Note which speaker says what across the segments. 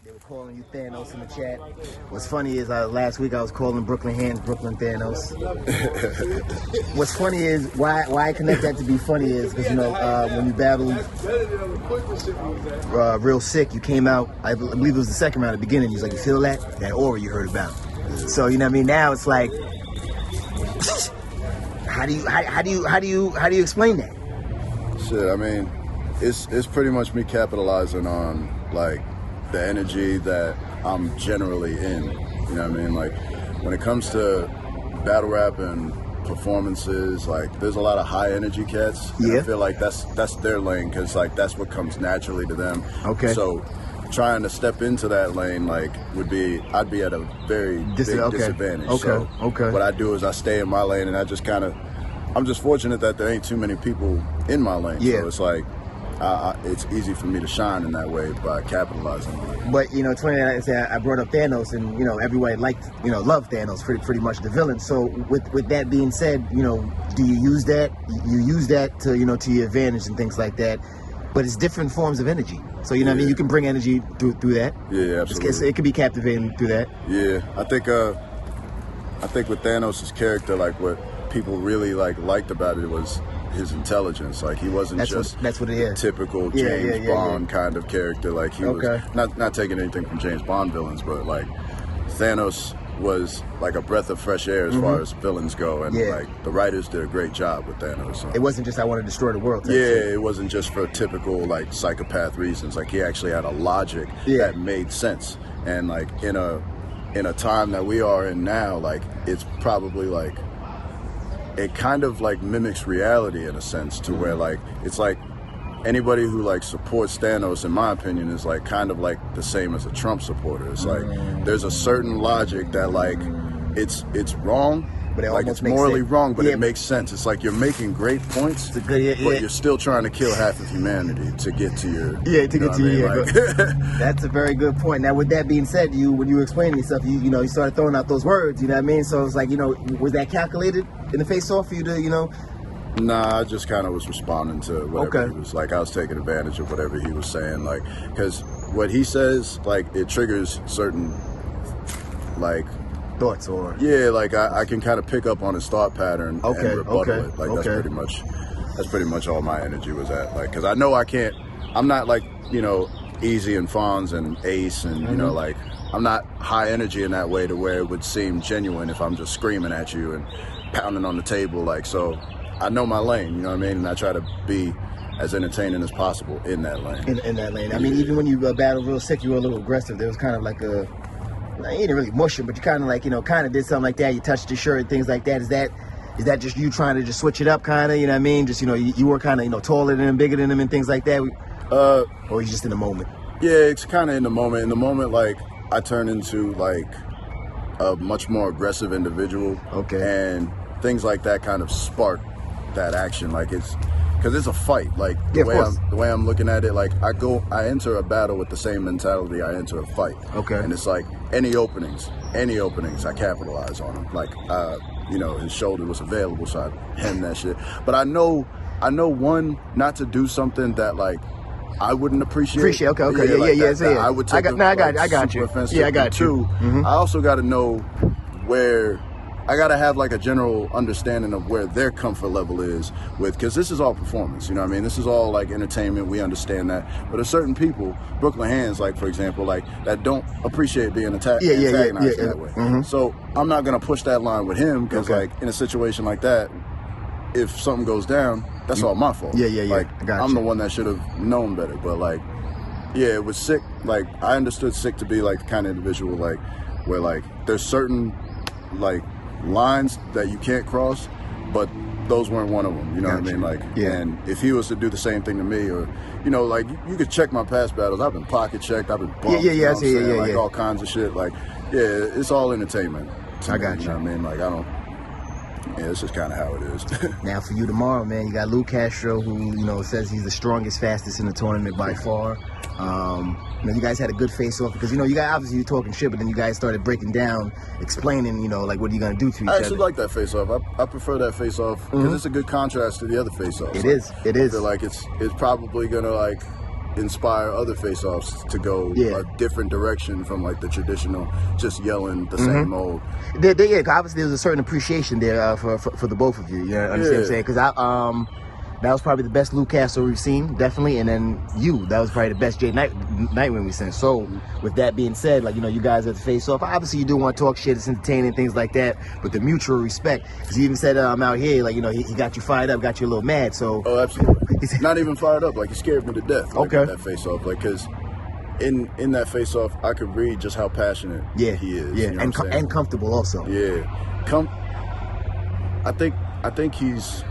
Speaker 1: They were calling you Thanos in the chat. What's funny is last week I was calling Brooklyn Hands Brooklyn Thanos. What's funny is why I connect that to be funny is because when you battled Real Sick, you came out. I believe it was the second round at the beginning. You was like, you feel that aura you heard about. So you know what I mean. Now it's like, how do you explain that?
Speaker 2: Shit, I mean, it's pretty much me capitalizing on like the energy that I'm generally in. You know what I mean? Like when it comes to battle rap and performances, like there's a lot of high energy cats.
Speaker 1: Yeah.
Speaker 2: I feel like that's their lane because like that's what comes naturally to them.
Speaker 1: Okay.
Speaker 2: So trying to step into that lane like I'd be at a very big disadvantage.
Speaker 1: Okay.
Speaker 2: So
Speaker 1: Okay.
Speaker 2: what I do is I stay in my lane and I'm just fortunate that there ain't too many people in my lane.
Speaker 1: Yeah.
Speaker 2: So it's like it's easy for me to shine in that way by capitalizing on it.
Speaker 1: But it's funny that I brought up Thanos, and everybody loved Thanos, pretty much the villain. So with that being said, do you use that? You use that to to your advantage and things like that. But it's different forms of energy. So what I mean, you can bring energy through that.
Speaker 2: Yeah, absolutely.
Speaker 1: It can be captivating through that.
Speaker 2: Yeah, I think with Thanos' character, like what people really liked about it was his intelligence. Like he wasn't
Speaker 1: that's what it is.
Speaker 2: Typical James Bond kind of character. Like he was not taking anything from James Bond villains, but like Thanos was like a breath of fresh air as far as villains go, and like the writers did a great job with Thanos. So.
Speaker 1: It wasn't just I want to destroy the world.
Speaker 2: It wasn't just for typical like psychopath reasons. Like he actually had a logic that made sense, and like in a time that we are in now, like it's probably like it kind of like mimics reality in a sense to where like it's like anybody who like supports Thanos, in my opinion, is like kind of like the same as a Trump supporter. It's like there's a certain logic that like it's wrong,
Speaker 1: but
Speaker 2: it's morally wrong, but it makes sense. It's like you're making great points, but you're still trying to kill half of humanity to get to your
Speaker 1: That's a very good point. Now, with that being said, when you were explaining yourself, you started throwing out those words. You know what I mean? So it's like was that calculated in the face-off for you to
Speaker 2: Nah, I just kind of was responding to whatever he was like. I was taking advantage of whatever he was saying, like, because what he says, like, it triggers certain, like,
Speaker 1: thoughts or
Speaker 2: like I can kind of pick up on his thought pattern and rebuttal it. Like that's pretty much all my energy was at. Like, because I know I'm not like Easy and Fonz and Ace and like I'm not high energy in that way to where it would seem genuine if I'm just screaming at you and pounding on the table. Like, so I know my lane, you know what I mean? And I try to be as entertaining as possible in that lane. In that lane. I mean, even when you battled Real Sick, you were a little aggressive. There was kind of like you didn't really mush him, but you kind of like, kind of did something like that. You touched his shirt, things like that. Is that just you trying to just switch it up, kind of, you know what I mean? Just, you were kind of, taller than him, bigger than him and things like that? Or you just in the moment? Yeah, it's kind of in the moment. In the moment, like, I turn into, like, a much more aggressive individual.
Speaker 1: Okay.
Speaker 2: And things like that kind of spark that action. Like, because it's a fight. Like, the way I'm looking at it, like, I enter a battle with the same mentality I enter a fight.
Speaker 1: Okay.
Speaker 2: And it's like, any openings, I capitalize on them. Like, his shoulder was available, so I hemmed that shit. But I know not to do something that, like, I wouldn't appreciate.
Speaker 1: Okay.
Speaker 2: I would take
Speaker 1: I got you. Yeah, I got you.
Speaker 2: I also got to know where. I got to have like a general understanding of where their comfort level is with, because this is all performance, you know what I mean? This is all like entertainment. We understand that. But there's certain people, Brooklyn Hands, like, for example, like, that don't appreciate being antagonized that way. So I'm not going to push that line with him because, like, in a situation like that, if something goes down, that's all my fault. Like, I'm the one that should have known better. But, like, it was Sick. Like, I understood Sick to be, like, the kind of individual, like, where, like, there's certain, like, lines that you can't cross, but those weren't one of them, you know what I mean? Like, and if he was to do the same thing to me, or, like, you could check my past battles. I've been pocket checked, I've been bumped, like, all kinds of shit. Like, it's all entertainment.
Speaker 1: I got you.
Speaker 2: You know what I mean? Like, I don't. It's just kind of how it is.
Speaker 1: Now, for you tomorrow, man, you got Luke Castro, who, says he's the strongest, fastest in the tournament by far. You guys had a good face-off because, you guys, obviously you're talking shit, but then you guys started breaking down, explaining, like, what are you going to do to each other.
Speaker 2: I actually like that face-off. I prefer that face-off because it's a good contrast to the other face-offs.
Speaker 1: It is.
Speaker 2: I feel like it's probably going to, like, inspire other face-offs to go a different direction from like the traditional, just yelling the same old.
Speaker 1: Yeah, obviously there's a certain appreciation there for the both of you. You know, understand what I'm saying? Because that was probably the best Lou Castro we've seen, definitely, and then that was probably the best Jey Nitewing we've seen. So, with that being said, like, you know, you guys at the face-off, obviously you do want to talk shit, it's entertaining, things like that, but the mutual respect, because he even said, I'm out here, like, you know, he got you fired up, got you a little mad, so.
Speaker 2: Oh, absolutely. Not even fired up, like, he scared me to death, like, that face-off, like, because in that face-off, I could read just how passionate he is.
Speaker 1: Yeah,
Speaker 2: you know
Speaker 1: and comfortable also.
Speaker 2: Yeah. I think he's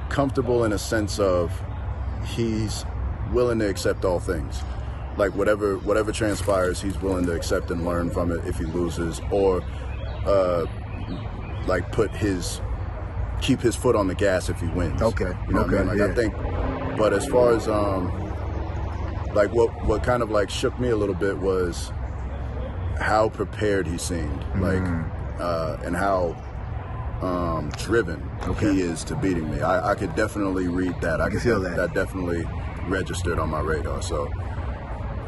Speaker 2: comfortable in a sense of he's willing to accept all things, like whatever transpires, he's willing to accept and learn from it if he loses, or like keep his foot on the gas if he wins.
Speaker 1: Okay.
Speaker 2: You know what I mean? Like, I think, but as far as like what kind of like shook me a little bit was how prepared he seemed, like and how driven he is to beating me. I could definitely read that. I could feel that. That definitely registered on my radar. So,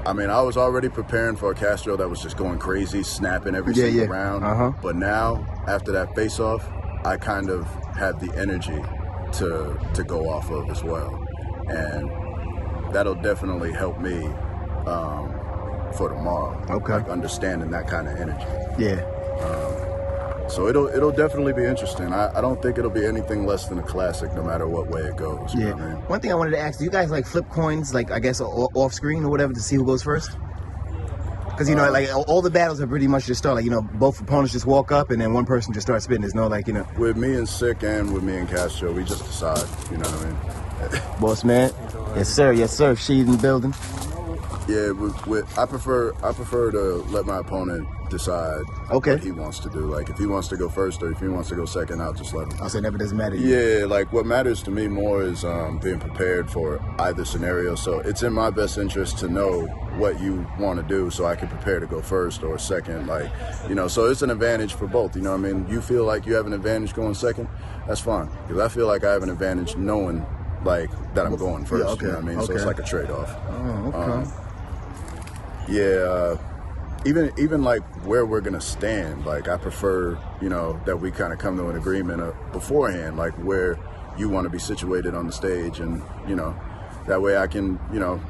Speaker 2: I mean, I was already preparing for a Castro that was just going crazy, snapping every single round. But now, after that face-off, I kind of have the energy to go off of as well, and that'll definitely help me for tomorrow. Like understanding that kind of energy. So it'll definitely be interesting. I don't think it'll be anything less than a classic, no matter what way it goes. You know what I mean?
Speaker 1: One thing I wanted to ask: do you guys like flip coins, like I guess off screen or whatever, to see who goes first? Because you know, like all the battles are pretty much just start like, you know, both opponents just walk up and then one person just starts spitting. There's no like, you know.
Speaker 2: With me and Sick and with me and Castro, we just decide. You know what I mean?
Speaker 1: Boss man, yes sir. She in the building.
Speaker 2: Yeah, I prefer to let my opponent decide what he wants to do. Like if he wants to go first or if he wants to go second, I'll just let him.
Speaker 1: I'll say never doesn't matter.
Speaker 2: Yeah, like what matters to me more is being prepared for either scenario. So it's in my best interest to know what you want to do so I can prepare to go first or second. Like, you know, so it's an advantage for both. You know what I mean? You feel like you have an advantage going second, that's fine. Because I feel like I have an advantage knowing like that I'm going first. You know what I mean? So it's like a trade-off.
Speaker 1: Oh,
Speaker 2: even like where we're gonna stand, like I prefer, you know, that we kind of come to an agreement beforehand, like where you want to be situated on the stage, and you know, that way I can, you know,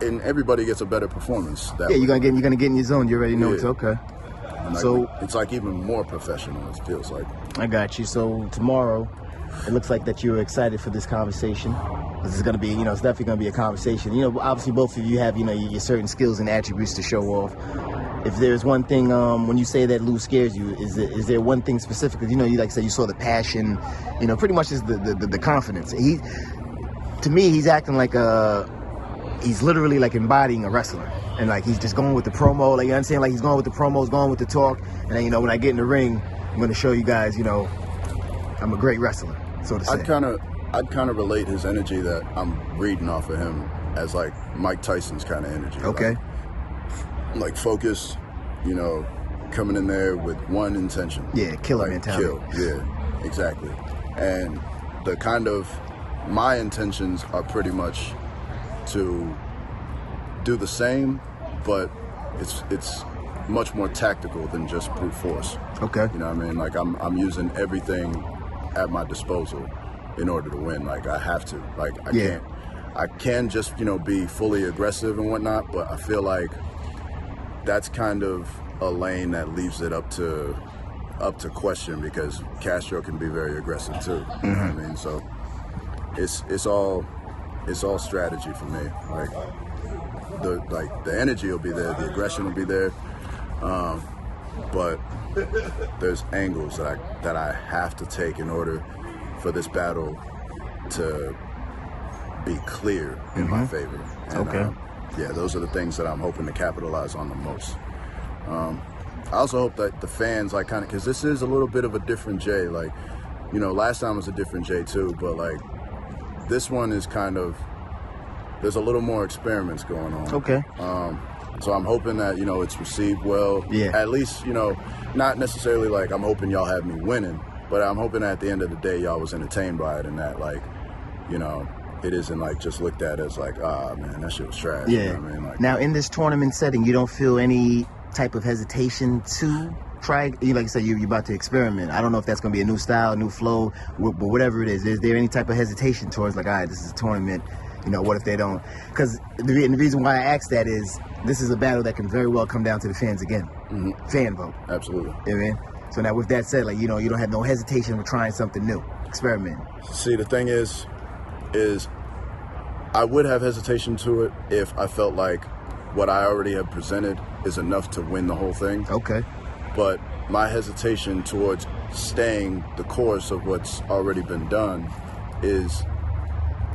Speaker 2: and everybody gets a better performance.
Speaker 1: You're gonna get in your zone. You already know it's okay.
Speaker 2: And like, so it's like even more professional. It feels like.
Speaker 1: I got you. So tomorrow, it looks like that you're excited for this conversation. This is going to be, you know, it's definitely going to be a conversation. You know, obviously both of you have, you know, your certain skills and attributes to show off. If there's one thing, when you say that Lou scares you, is there one thing specifically? You know, you like say you saw the passion, you know, pretty much is the confidence. To me, he's acting like he's literally like embodying a wrestler. And like he's just going with the promo, like, you know what I'm saying? Like he's going with the promos, going with the talk. And then, you know, when I get in the ring, I'm going to show you guys, you know, I'm a great wrestler, so to say.
Speaker 2: I'd kind of relate his energy that I'm reading off of him as like Mike Tyson's kind of energy.
Speaker 1: Okay.
Speaker 2: Like focus, you know, coming in there with one intention.
Speaker 1: Yeah, killer
Speaker 2: like
Speaker 1: mentality.
Speaker 2: Kill. Yeah, exactly. And the kind of my intentions are pretty much to do the same, but it's much more tactical than just brute force.
Speaker 1: Okay.
Speaker 2: You know what I mean? Like I'm using everything at my disposal in order to win. Like I have to. Like I can just, you know, be fully aggressive and whatnot, but I feel like that's kind of a lane that leaves it up to question, because Castro can be very aggressive too. You know what I mean? So it's all strategy for me. Like the energy will be there, the aggression will be there, but there's angles that I have to take in order for this battle to be clear in my favor. And, yeah, those are the things that I'm hoping to capitalize on the most. I also hope that the fans, like, kind of, because this is a little bit of a different Jey. Like, you know, last time was a different Jey too, but like this one is kind of, there's a little more experiments going on.
Speaker 1: Okay.
Speaker 2: So I'm hoping that, you know, it's received well.
Speaker 1: Yeah.
Speaker 2: At least, you know, not necessarily like I'm hoping y'all have me winning, but I'm hoping at the end of the day y'all was entertained by it, and that, like, you know, it isn't like just looked at as like, ah, man, that shit was trash.
Speaker 1: Yeah.
Speaker 2: You know what I mean? Like,
Speaker 1: now, in this tournament setting, you don't feel any type of hesitation to try, like you said, you're about to experiment. I don't know if that's going to be a new style, new flow, but whatever it is there any type of hesitation towards like, all right, this is a tournament, what if they don't? Because the reason why I asked that is this is a battle that can very well come down to the fans again. Fan vote.
Speaker 2: Absolutely.
Speaker 1: You know what I mean? So now with that said, like, you don't have no hesitation with trying something new, experiment.
Speaker 2: See, the thing is I would have hesitation to it if I felt like what I already have presented is enough to win the whole thing.
Speaker 1: Okay.
Speaker 2: But my hesitation towards staying the course of what's already been done is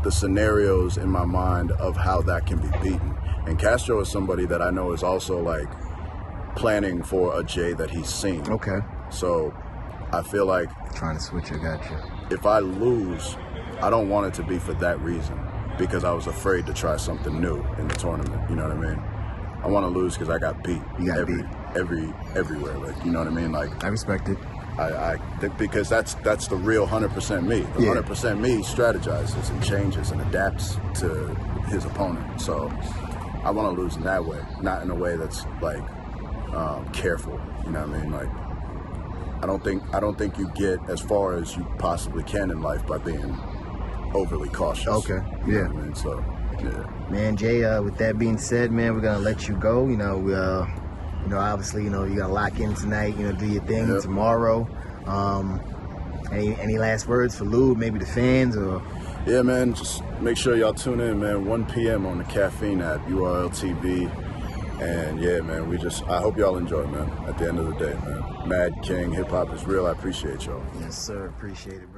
Speaker 2: the scenarios in my mind of how that can be beaten. And Castro is somebody that I know is also like planning for a Jey that he's seen.
Speaker 1: Okay.
Speaker 2: So I feel like
Speaker 1: trying to switch it, gotcha.
Speaker 2: If I lose, I don't want it to be for that reason, because I was afraid to try something new in the tournament. You know what I mean? I want to lose because I got beat.
Speaker 1: You got beat
Speaker 2: everywhere. Like, you know what I mean? Like,
Speaker 1: I respect it.
Speaker 2: Because that's the real 100% me. The 100% me strategizes and changes and adapts to his opponent. So I want to lose in that way, not in a way that's like careful. You know what I mean? Like, I don't think you get as far as you possibly can in life by being overly cautious.
Speaker 1: Okay.
Speaker 2: You know what I mean? So, yeah.
Speaker 1: Man, Jey, with that being said, man, we're gonna let you go. Obviously, you gotta lock in tonight. Do your thing tomorrow. Any last words for Lou, maybe the fans, or?
Speaker 2: Yeah, man. Just make sure y'all tune in, man. 1 p.m. on the Caffeine app, URL TV. And yeah, man, I hope y'all enjoy, man. At the end of the day, man. Mad King, hip hop is real. I appreciate y'all.
Speaker 1: Yes, sir. Appreciate it, bro.